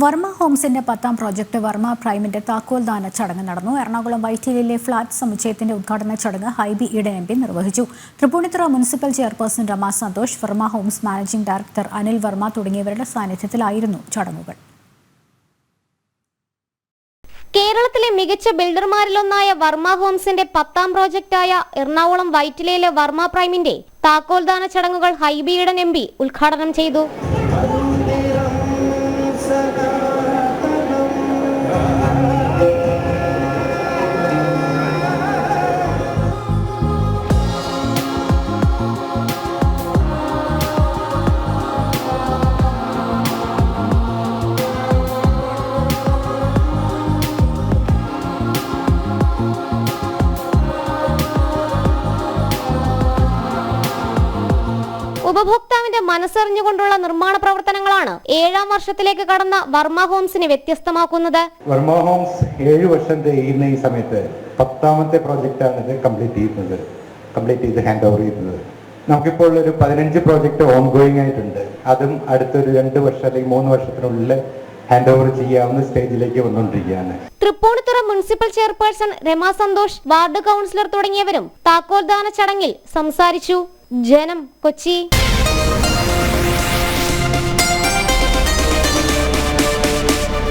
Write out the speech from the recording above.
Varma ഹോംസിന്റെ 10ാം project Varma പ്രൈമിന്റെ താക്കോൽദാന ചടങ്ങ് നടന്നു. എറണാകുളം വൈറ്റിലയിലെ ഫ്ളാറ്റ് സമുച്ചയത്തിന്റെ ഉദ്ഘാടന ചടങ്ങ് ഹൈബി ഈഡൻ എം പി നിർവഹിച്ചു. Tripunithura municipal chairperson Rama Santhosh, Varma homes managing director Anil Varma തുടങ്ങിയവരുടെ സാന്നിധ്യത്തിലായിരുന്നു ചടങ്ങുകൾ. കേരളത്തിലെ മികച്ച ബിൽഡർമാരിലൊന്നായ വർമ്മ ഹോംസിന്റെ 10ാം പ്രോജക്റ്റായ എറണാകുളം വൈറ്റിലയിലെ വർമ്മ പ്രൈമിന്റെ താക്കോൽദാന ചടങ്ങുകൾ ഹൈബി ഈഡൻ എം പി ഉദ്ഘാടനം ചെയ്തു. ഉപഭോക്താവിന്റെ മനസ്സറിഞ്ഞുകൊണ്ടുള്ള നിർമ്മാണ പ്രവർത്തനങ്ങളാണ് 7ാം വർഷത്തിലേക്ക് കടന്ന വർമ്മ ഹോംസിനെ വ്യത്യസ്തമാക്കുന്നത്. വർമ്മ ഹോംസ് 7 വർഷം ചെയ്യുന്ന ഈ സമയത്ത് 10ാമത്തെ പ്രോജക്റ്റാണ് ഇത് കംപ്ലീറ്റ് ചെയ്ത് ഹാൻഡ് ഓവർ ചെയ്യുന്നത്. നമുക്കിപ്പോൾ ഒരു 15 പ്രോജക്റ്റ് ഓൺ ഗോയിങ് ആയിട്ടുണ്ട്. അതും അടുത്തൊരു 2 വർഷം അല്ലെങ്കിൽ 3 വർഷത്തിനുള്ളിൽ ഹാൻഡ് ഓവർ ചെയ്യാവുന്ന സ്റ്റേജിലേക്ക് വന്നുകൊണ്ടിരിക്കുകയാണ്. Tripunithura municipal chairperson Rama Santhosh, ward councillor തുടങ്ങിയവരും താക്കോൽദാന ചടങ്ങിൽ സംസാരിച്ചു. ജനം, കൊച്ചി.